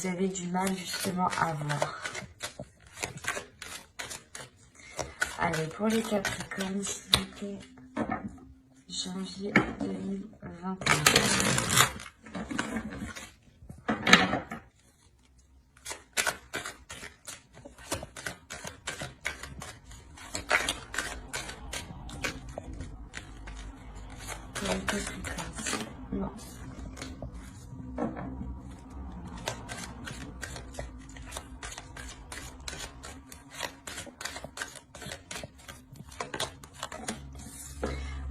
vous avez du mal justement à voir. Allez, pour les Capricornes, s'il vous plaît, janvier 2021. Pour les Capricornes, non.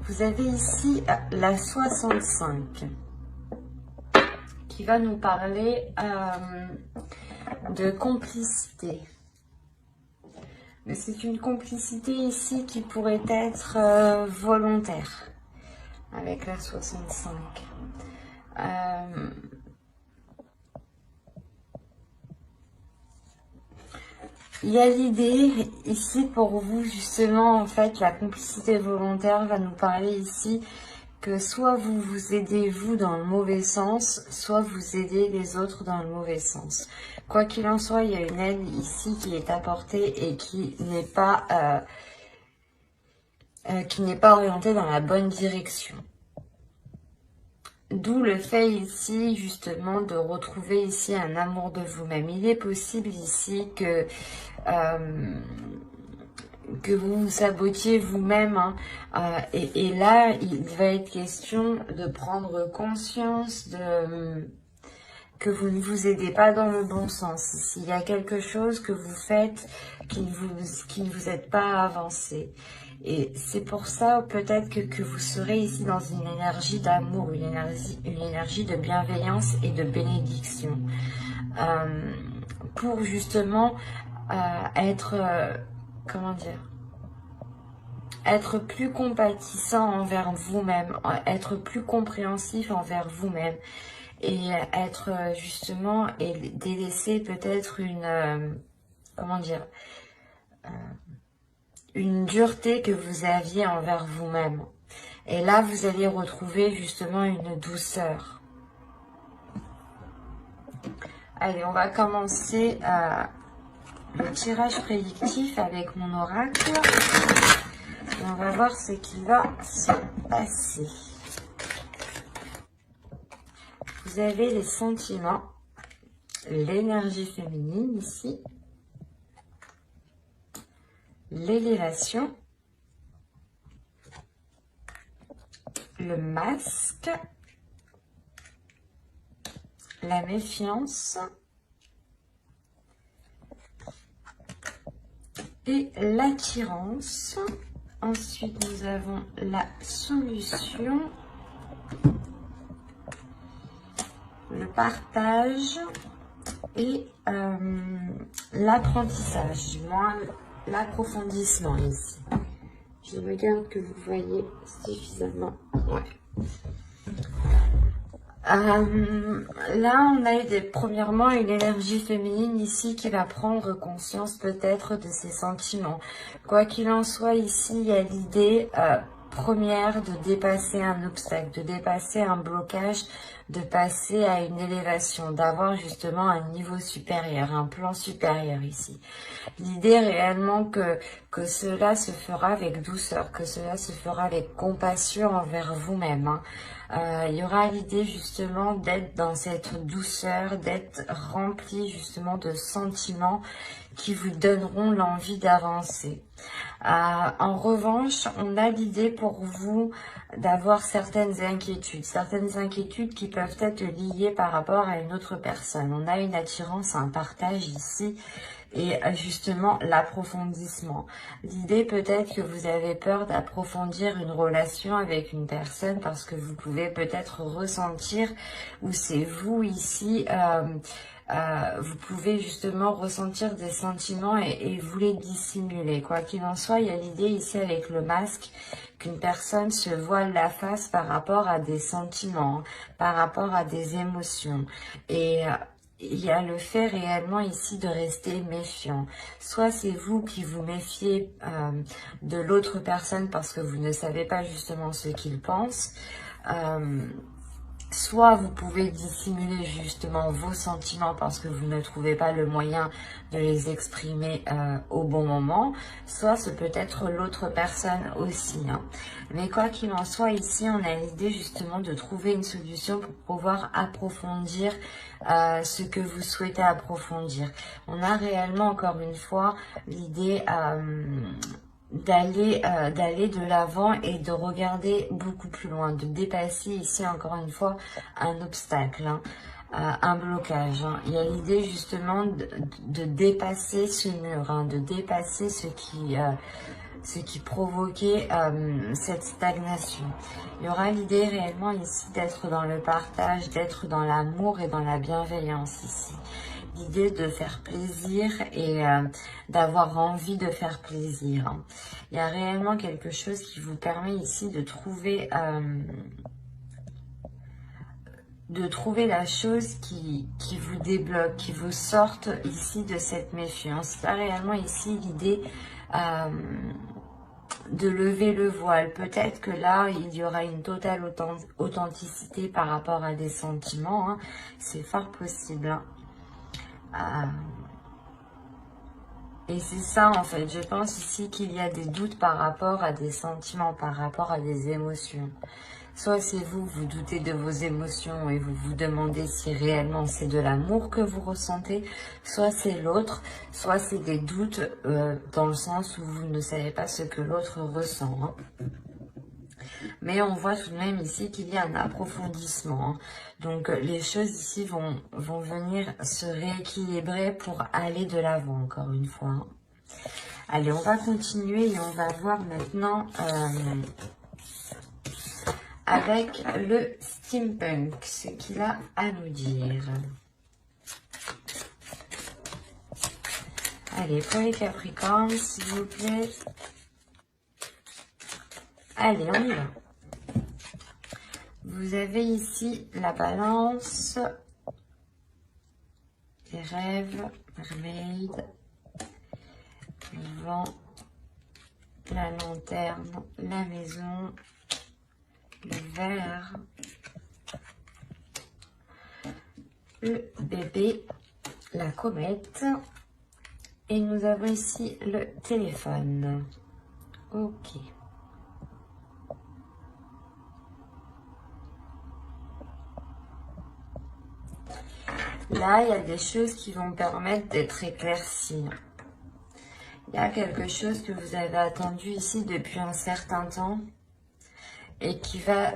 Vous avez ici la 65 qui va nous parler de complicité. Mais c'est une complicité ici qui pourrait être volontaire avec la 65. Il y a l'idée ici pour vous, justement, en fait, la complicité volontaire va nous parler ici que soit vous vous aidez vous dans le mauvais sens, soit vous aidez les autres dans le mauvais sens. Quoi qu'il en soit, il y a une aide ici qui est apportée et qui n'est pas orientée dans la bonne direction. D'où le fait ici, justement, de retrouver ici un amour de vous-même. Il est possible ici que vous vous sabotiez vous-même. Hein, et là, il va être question de prendre conscience que vous ne vous aidez pas dans le bon sens. S'il y a quelque chose que vous faites qui ne vous aide pas à avancer. Et c'est pour ça peut-être que vous serez ici dans une énergie d'amour, une énergie de bienveillance et de bénédiction. Pour justement être, comment dire, être plus compatissant envers vous-même, être plus compréhensif envers vous-même. Et être justement, et délaisser peut-être une, comment dire, une dureté que vous aviez envers vous-même. Et là, vous allez retrouver justement une douceur. Allez, on va commencer le tirage prédictif avec mon oracle. Et on va voir ce qui va se passer. Vous avez les sentiments, l'énergie féminine ici, l'élévation, le masque, la méfiance et l'attirance. Ensuite, nous avons la solution, le partage et l'apprentissage, du moins l'approfondissement ici. Je regarde que vous voyez suffisamment. Ouais. Là, on a premièrement une énergie féminine ici qui va prendre conscience peut-être de ses sentiments. Quoi qu'il en soit, ici, il y a l'idée première de dépasser un obstacle, de dépasser un blocage, de passer à une élévation, d'avoir justement un niveau supérieur, un plan supérieur ici. L'idée réellement que cela se fera avec douceur, que cela se fera avec compassion envers vous-même. Hein. Il y aura l'idée justement d'être dans cette douceur, d'être rempli justement de sentiments qui vous donneront l'envie d'avancer. En revanche, on a l'idée pour vous d'avoir certaines inquiétudes qui peuvent être liées par rapport à une autre personne. On a une attirance, un partage ici et justement l'approfondissement. L'idée peut-être que vous avez peur d'approfondir une relation avec une personne parce que vous pouvez peut-être ressentir, ou c'est vous ici, vous pouvez justement ressentir des sentiments et vous les dissimuler. Quoi qu'il en soit, il y a l'idée ici avec le masque qu'une personne se voile la face par rapport à des sentiments, par rapport à des émotions. Et il y a le fait réellement ici de rester méfiant. Soit c'est vous qui vous méfiez de l'autre personne parce que vous ne savez pas justement ce qu'il pense. Soit vous pouvez dissimuler justement vos sentiments parce que vous ne trouvez pas le moyen de les exprimer au bon moment, soit ce peut être l'autre personne aussi, hein. Mais quoi qu'il en soit, ici on a l'idée justement de trouver une solution pour pouvoir approfondir ce que vous souhaitez approfondir. On a réellement encore une fois l'idée d'aller de l'avant et de regarder beaucoup plus loin, de dépasser ici encore une fois un obstacle, hein, un blocage, hein. Il y a l'idée justement de dépasser ce mur, hein, de dépasser ce qui provoquait cette stagnation. Il y aura l'idée réellement ici d'être dans le partage, d'être dans l'amour et dans la bienveillance ici. L'idée de faire plaisir et d'avoir envie de faire plaisir, hein. Il y a réellement quelque chose qui vous permet ici de trouver la chose qui vous débloque, qui vous sorte ici de cette méfiance. Il y a réellement ici l'idée de lever le voile. Peut-être que là, il y aura une totale authenticité par rapport à des sentiments, hein. C'est fort possible, hein. Et c'est ça en fait, je pense ici qu'il y a des doutes par rapport à des sentiments, par rapport à des émotions. Soit c'est vous, vous doutez de vos émotions et vous vous demandez si réellement c'est de l'amour que vous ressentez, soit c'est l'autre, soit c'est des doutes dans le sens où vous ne savez pas ce que l'autre ressent, hein. Mais on voit tout de même ici qu'il y a un approfondissement, hein. Donc les choses ici vont venir se rééquilibrer pour aller de l'avant, encore une fois, hein. Allez, on va continuer et on va voir maintenant avec le steampunk, ce qu'il a à nous dire. Allez, pour les Capricornes, s'il vous plaît. Allez, on y va. Vous avez ici la balance, les rêves, mermaid, le vent, la lanterne, la maison, le verre, le bébé, la comète, et nous avons ici le téléphone. Ok. Là, il y a des choses qui vont permettre d'être éclaircies. Il y a quelque chose que vous avez attendu ici depuis un certain temps et qui va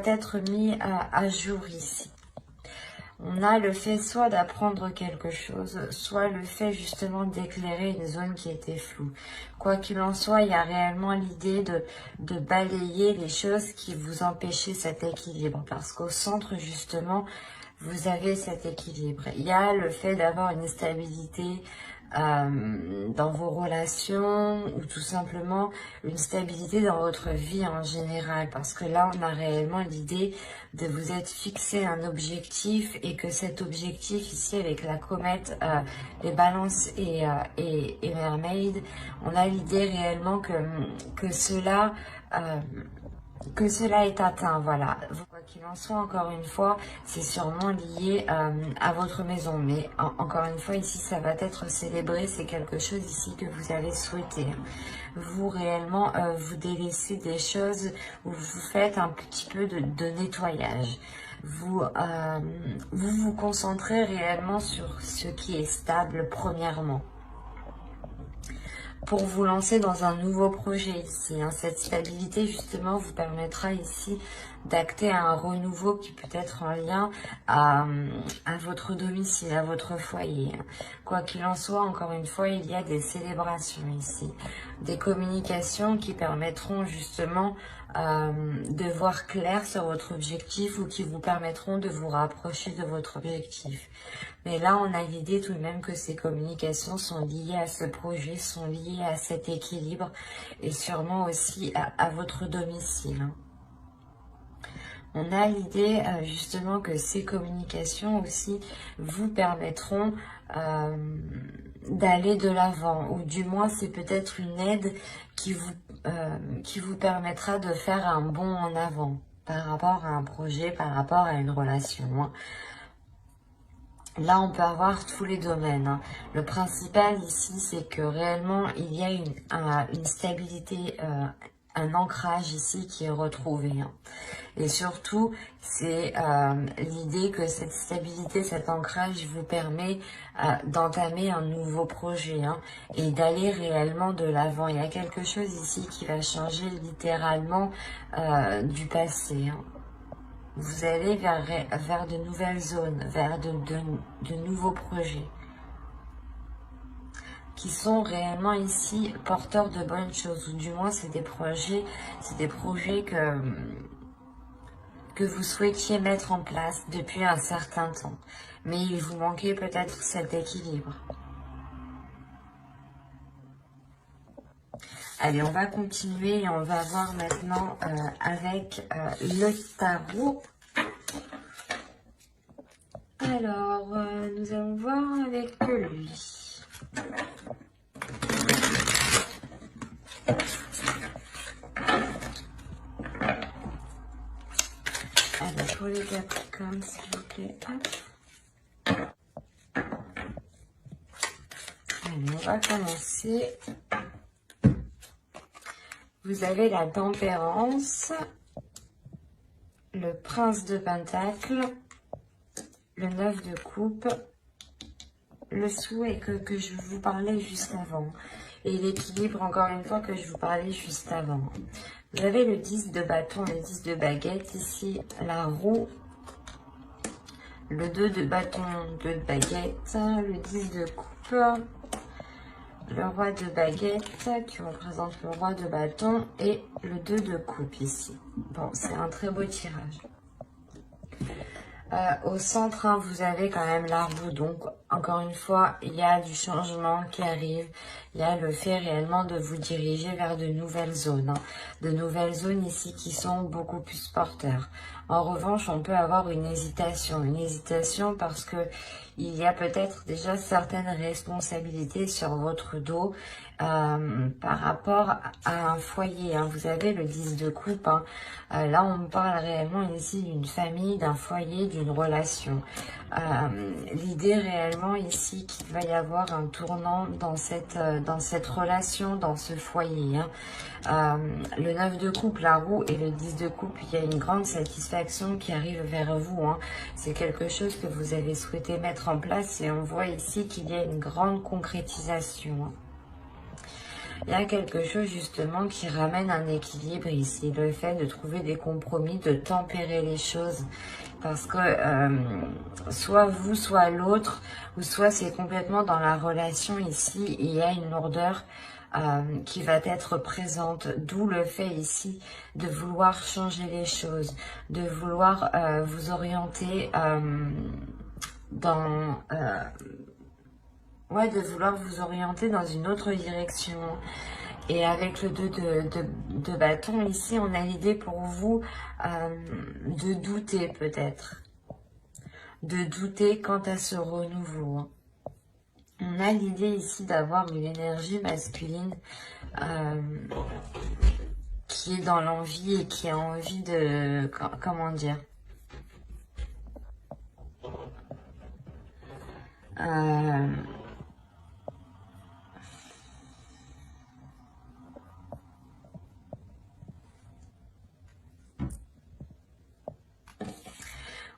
être mis à jour ici. On a le fait soit d'apprendre quelque chose, soit le fait justement d'éclairer une zone qui était floue. Quoi qu'il en soit, il y a réellement l'idée de balayer les choses qui vous empêchaient cet équilibre. Parce qu'au centre, justement, vous avez cet équilibre. Il y a le fait d'avoir une stabilité dans vos relations ou tout simplement une stabilité dans votre vie en général, parce que là on a réellement l'idée de vous être fixé un objectif et que cet objectif ici avec la comète, les balances et mermaid, on a l'idée réellement que cela est atteint, voilà. Quoi qu'il en soit, encore une fois, c'est sûrement lié à votre maison. Mais encore une fois, ici, ça va être célébré. C'est quelque chose ici que vous avez souhaité. Vous, réellement, vous délaissez des choses où vous faites un petit peu de nettoyage. Vous vous concentrez réellement sur ce qui est stable, premièrement, pour vous lancer dans un nouveau projet ici, hein. Cette stabilité justement vous permettra ici d'acter un renouveau qui peut être en lien à votre domicile, à votre foyer. Quoi qu'il en soit, encore une fois, il y a des célébrations ici, des communications qui permettront justement de voir clair sur votre objectif ou qui vous permettront de vous rapprocher de votre objectif. Mais là, on a l'idée tout de même que ces communications sont liées à ce projet, sont liées à cet équilibre et sûrement aussi à votre domicile, hein. On a l'idée justement que ces communications aussi vous permettront d'aller de l'avant, ou du moins c'est peut-être une aide qui vous permettra de faire un bond en avant. par rapport à un projet, par rapport à une relation, hein. Là, on peut avoir tous les domaines, hein. Le principal ici, c'est que réellement, il y a une stabilité, un ancrage ici qui est retrouvé, hein. Et surtout, c'est l'idée que cette stabilité, cet ancrage vous permet d'entamer un nouveau projet, hein, et d'aller réellement de l'avant. Il y a quelque chose ici qui va changer littéralement du passé, hein. Vous allez vers de nouvelles zones, vers de nouveaux projets qui sont réellement ici porteurs de bonnes choses, ou du moins c'est des projets que vous souhaitiez mettre en place depuis un certain temps. Mais il vous manquait peut-être cet équilibre. Allez, on va continuer et on va voir maintenant avec le tarot. Alors, nous allons voir avec lui. Allez, pour les Capricornes, s'il vous plaît. Hop. Allez, on va commencer. Vous avez la tempérance, le prince de Pentacle, le 9 de coupe, le souhait que je vous parlais juste avant, et l'équilibre, encore une fois, que je vous parlais juste avant. Vous avez le 10 de bâton, le 10 de baguette, ici, la roue, le 2 de bâton, 2 de baguette, le 10 de coupe, le roi de baguette qui représente le roi de bâton et le 2 de coupe ici. Bon, c'est un très beau tirage. Au centre, hein, vous avez quand même la roue. Donc, encore une fois, il y a du changement qui arrive. Il y a le fait réellement de vous diriger vers de nouvelles zones. Hein. De nouvelles zones ici qui sont beaucoup plus porteurs. En revanche, on peut avoir une hésitation. Une hésitation parce que il y a peut-être déjà certaines responsabilités sur votre dos par rapport à un foyer. Hein. Vous avez le 10 de coupe. Hein. Là, on parle réellement ici d'une famille, d'un foyer, d'une relation. L'idée réellement ici qu'il va y avoir un tournant dans cette relation, dans ce foyer. Hein. Le 9 de coupe, la roue et le 10 de coupe, il y a une grande satisfaction qui arrive vers vous. Hein. C'est quelque chose que vous avez souhaité mettre en place et on voit ici qu'il y a une grande concrétisation. Hein. Il y a quelque chose justement qui ramène un équilibre ici, le fait de trouver des compromis, de tempérer les choses, parce que soit vous, soit l'autre, ou soit c'est complètement dans la relation ici, il y a une lourdeur qui va être présente, d'où le fait ici de vouloir changer les choses, de vouloir vous orienter de vouloir vous orienter dans une autre direction. Et avec le 2 de bâton, ici, on a l'idée pour vous de douter peut-être. De douter quant à ce renouveau. On a l'idée ici d'avoir une énergie masculine qui est dans l'envie et qui a envie de... Comment dire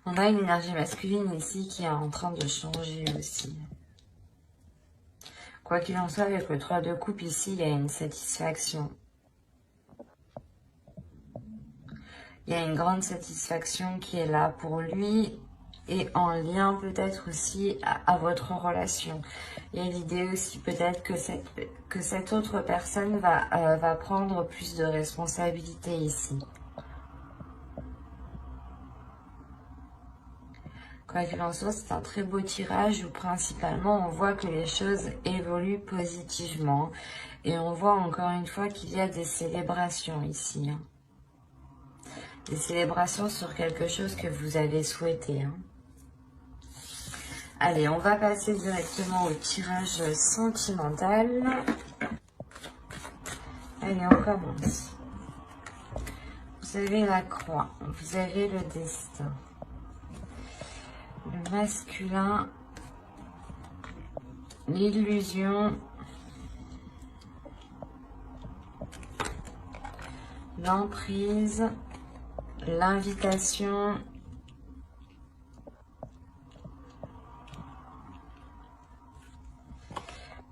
On a une énergie masculine ici qui est en train de changer aussi. Quoi qu'il en soit, avec le 3 de coupe ici, il y a une satisfaction. Il y a une grande satisfaction qui est là pour lui et en lien peut-être aussi à votre relation. Il y a l'idée aussi peut-être que cette autre personne va prendre plus de responsabilités ici. Quoi qu'il en soit, c'est un très beau tirage où principalement on voit que les choses évoluent positivement. Et on voit encore une fois qu'il y a des célébrations ici. Hein. Des célébrations sur quelque chose que vous avez souhaité. Hein. Allez, on va passer directement au tirage sentimental. Allez, on commence. vous avez la croix, vous avez le destin. Le masculin, l'illusion, l'emprise, l'invitation,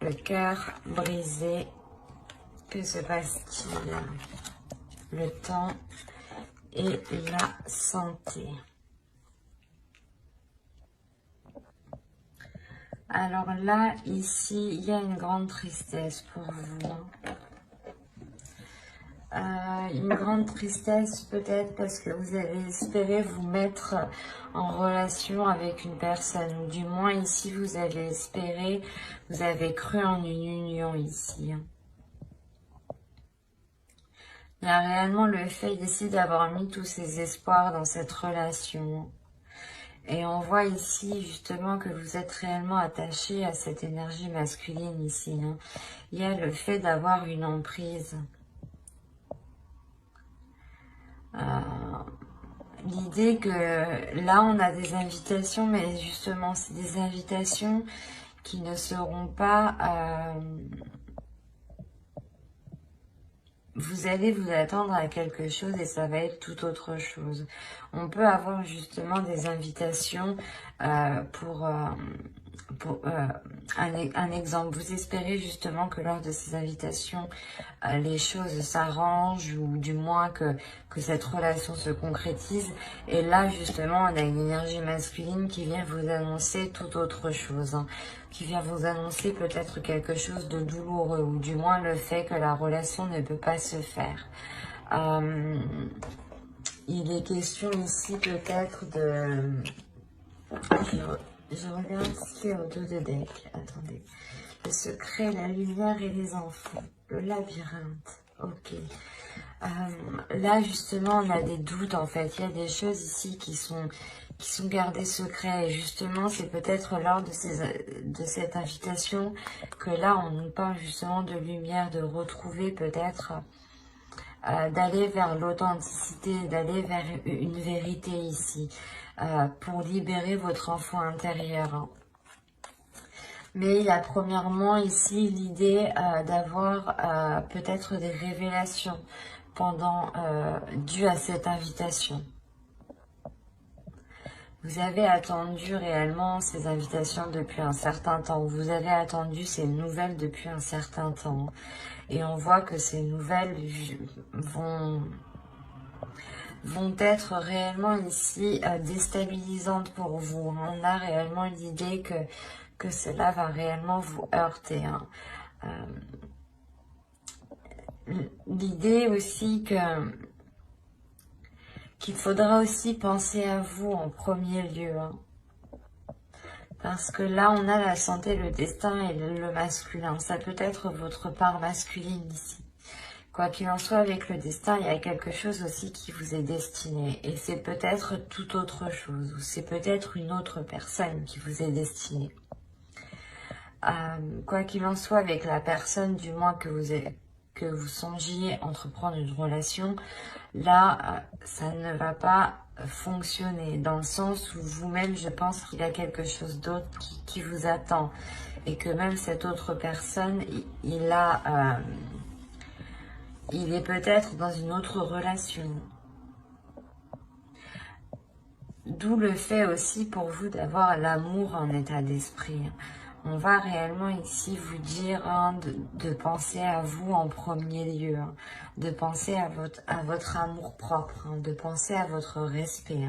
le cœur brisé. Que se passe-t-il? Le temps et la santé. Alors là, ici, il y a une grande tristesse pour vous. Une grande tristesse peut-être parce que vous avez espéré vous mettre en relation avec une personne. Ou du moins ici, vous avez espéré, vous avez cru en une union ici. Il y a réellement le fait ici d'avoir mis tous ses espoirs dans cette relation. Et on voit ici justement que vous êtes réellement attaché à cette énergie masculine ici. Il y a le fait d'avoir une emprise. L'idée que là on a des invitations, mais justement c'est des invitations qui ne seront pas... vous allez vous attendre à quelque chose et ça va être tout autre chose. On peut avoir justement des invitations pour un exemple. Vous espérez justement que lors de ces invitations, les choses s'arrangent ou du moins que cette relation se concrétise. Et là, justement, on a une énergie masculine qui vient vous annoncer tout autre chose. Qui vient vous annoncer peut-être quelque chose de douloureux ou du moins le fait que la relation ne peut pas se faire. Il est question ici peut-être de... Je regarde ce qu'il y a au dos de deck. Attendez. Le secret, la lumière et les enfants. Le labyrinthe. Ok. Là, justement, on a des doutes, en fait. Il y a des choses ici qui sont gardées secrets. Et justement, c'est peut-être lors de cette invitation que là, on nous parle justement de lumière, de retrouver peut-être... d'aller vers l'authenticité, d'aller vers une vérité ici, pour libérer votre enfant intérieur. Mais il y a premièrement ici l'idée d'avoir peut-être des révélations dues à cette invitation. Vous avez attendu réellement ces invitations depuis un certain temps. Vous avez attendu ces nouvelles depuis un certain temps. Et on voit que ces nouvelles vont être réellement ici déstabilisantes pour vous. On a réellement l'idée que cela va réellement vous heurter. L'idée aussi qu'il faudra aussi penser à vous en premier lieu. Parce que là, on a la santé, le destin et le masculin. Ça peut être votre part masculine ici. Quoi qu'il en soit, avec le destin, il y a quelque chose aussi qui vous est destiné. Et c'est peut-être tout autre chose. Ou c'est peut-être une autre personne qui vous est destinée. Quoi qu'il en soit, avec la personne, du moins que vous songiez entreprendre une relation, là, ça ne va pas fonctionner. Dans le sens où vous-même, je pense qu'il y a quelque chose d'autre qui vous attend. Et que même cette autre personne, il est peut-être dans une autre relation. D'où le fait aussi pour vous d'avoir l'amour en état d'esprit. On va réellement ici vous dire de penser à vous en premier lieu, de penser à votre amour propre, de penser à votre respect.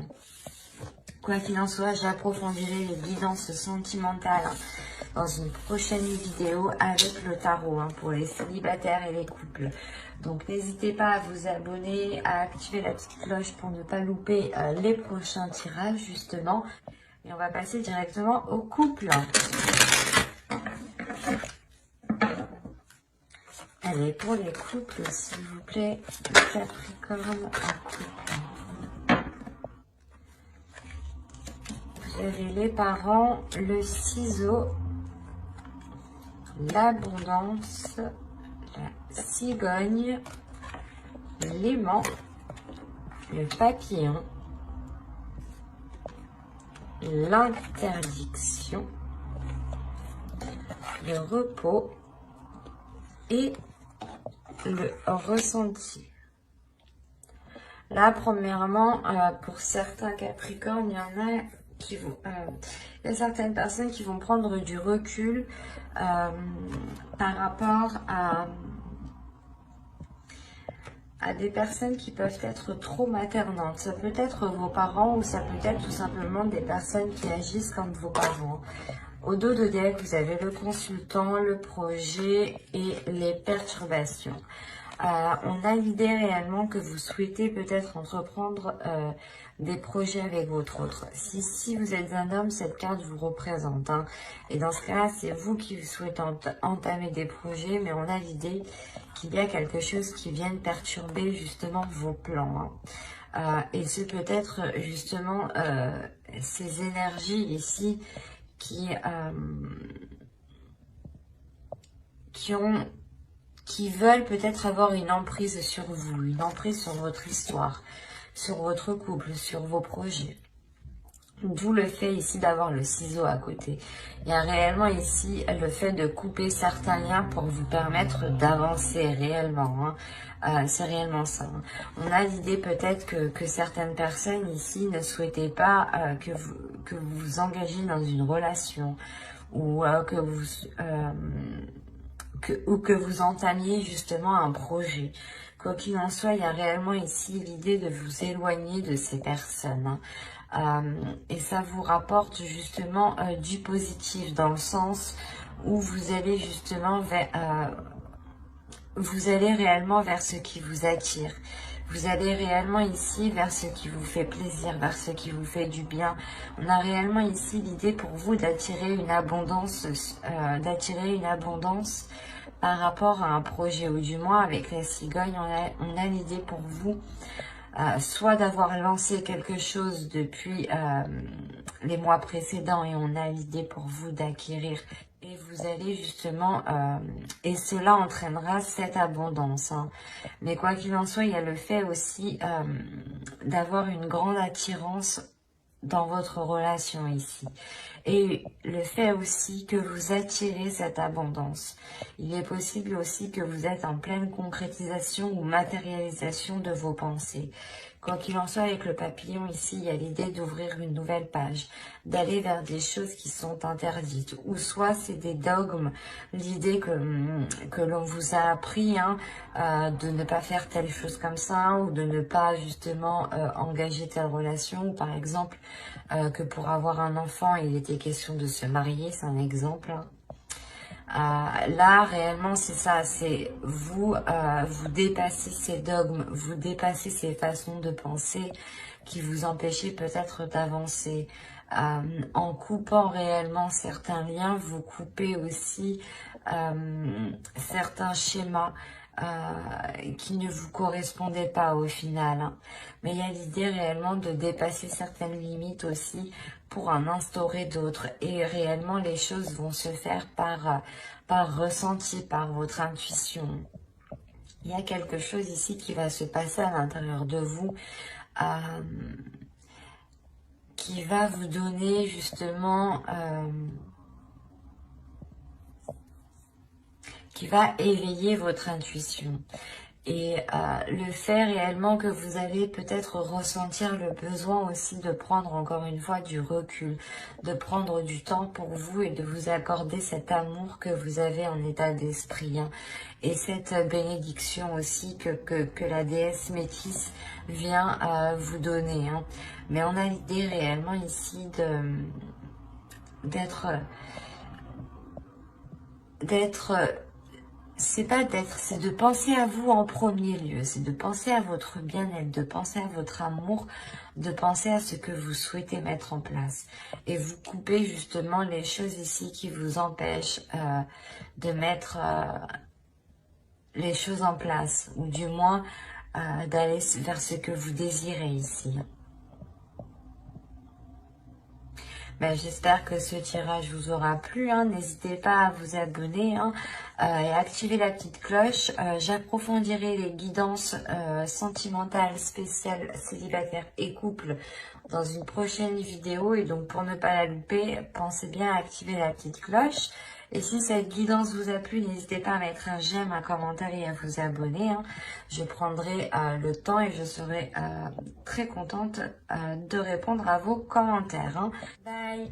Quoi qu'il en soit, j'approfondirai les guidances sentimentales dans une prochaine vidéo avec le tarot pour les célibataires et les couples. Donc n'hésitez pas à vous abonner, à activer la petite cloche pour ne pas louper les prochains tirages justement. Et on va passer directement au couple. Allez, pour les couples, s'il vous plaît, Capricorne en couple. Vous avez les parents, le ciseau, l'abondance, la cigogne, l'aimant le papillon, l'interdiction, le repos et le ressenti. Là, premièrement, pour certains Capricornes, il y en a qui vont, il y a certaines personnes qui vont prendre du recul par rapport à des personnes qui peuvent être trop maternantes. Ça peut être vos parents ou ça peut être tout simplement des personnes qui agissent comme vos parents. Au dos de deck, vous avez le consultant, le projet et les perturbations. On a l'idée réellement que vous souhaitez peut-être entreprendre des projets avec votre autre. Si vous êtes un homme, cette carte vous représente. Hein. Et dans ce cas-là, c'est vous qui souhaitez entamer des projets, mais on a l'idée qu'il y a quelque chose qui vient perturber justement vos plans. Hein. Et c'est peut-être justement ces énergies ici qui veulent peut-être avoir une emprise sur vous, une emprise sur votre histoire, sur votre couple, sur vos projets. D'où le fait ici d'avoir le ciseau à côté. Il y a réellement ici le fait de couper certains liens pour vous permettre d'avancer réellement. Hein. C'est réellement ça. Hein. On a l'idée peut-être que certaines personnes ici ne souhaitaient pas que vous vous engagez dans une relation ou que vous entamiez justement un projet. Quoi qu'il en soit, il y a réellement ici l'idée de vous éloigner de ces personnes. Hein. Et ça vous rapporte justement du positif dans le sens où vous allez justement réellement vers ce qui vous attire. Vous allez réellement ici vers ce qui vous fait plaisir, vers ce qui vous fait du bien. On a réellement ici l'idée pour vous d'attirer une abondance, par rapport à un projet, ou du moins avec la cigogne, on a l'idée pour vous soit d'avoir lancé quelque chose depuis les mois précédents et on a l'idée pour vous d'acquérir et vous allez justement, et cela entraînera cette abondance. Hein. Mais quoi qu'il en soit, il y a le fait aussi d'avoir une grande attirance dans votre relation ici. Et le fait aussi que vous attirez cette abondance. Il est possible aussi que vous êtes en pleine concrétisation ou matérialisation de vos pensées. Quoi qu'il en soit, avec le papillon ici, il y a l'idée d'ouvrir une nouvelle page, d'aller vers des choses qui sont interdites. Ou soit c'est des dogmes, l'idée que l'on vous a appris hein, de ne pas faire telle chose comme ça, ou de ne pas justement engager telle relation. Ou par exemple, que pour avoir un enfant, il était question de se marier, c'est un exemple. Hein. Là, réellement, c'est ça, c'est vous, vous dépassez ces dogmes, vous dépassez ces façons de penser qui vous empêchaient peut-être d'avancer. En coupant réellement certains liens, vous coupez aussi certains schémas qui ne vous correspondaient pas au final. Hein. Mais il y a l'idée réellement de dépasser certaines limites aussi pour en instaurer d'autres. Et réellement, les choses vont se faire par ressenti, par votre intuition. Il y a quelque chose ici qui va se passer à l'intérieur de vous qui va vous donner justement... qui va éveiller votre intuition. Et le fait réellement que vous allez peut-être ressentir le besoin aussi de prendre encore une fois du recul, de prendre du temps pour vous et de vous accorder cet amour que vous avez en état d'esprit. Hein. Et cette bénédiction aussi que la déesse métisse vient vous donner. Hein. Mais on a l'idée réellement ici c'est de penser à vous en premier lieu, c'est de penser à votre bien-être, de penser à votre amour, de penser à ce que vous souhaitez mettre en place. Et vous coupez justement les choses ici qui vous empêchent de mettre les choses en place, ou du moins d'aller vers ce que vous désirez ici. J'espère que ce tirage vous aura plu. N'hésitez pas à vous abonner et activer la petite cloche. J'approfondirai les guidances sentimentales spéciales célibataires et couples dans une prochaine vidéo. Et donc pour ne pas la louper, pensez bien à activer la petite cloche. Et si cette guidance vous a plu, n'hésitez pas à mettre un j'aime, un commentaire et à vous abonner. Je prendrai le temps et je serai très contente de répondre à vos commentaires. Bye!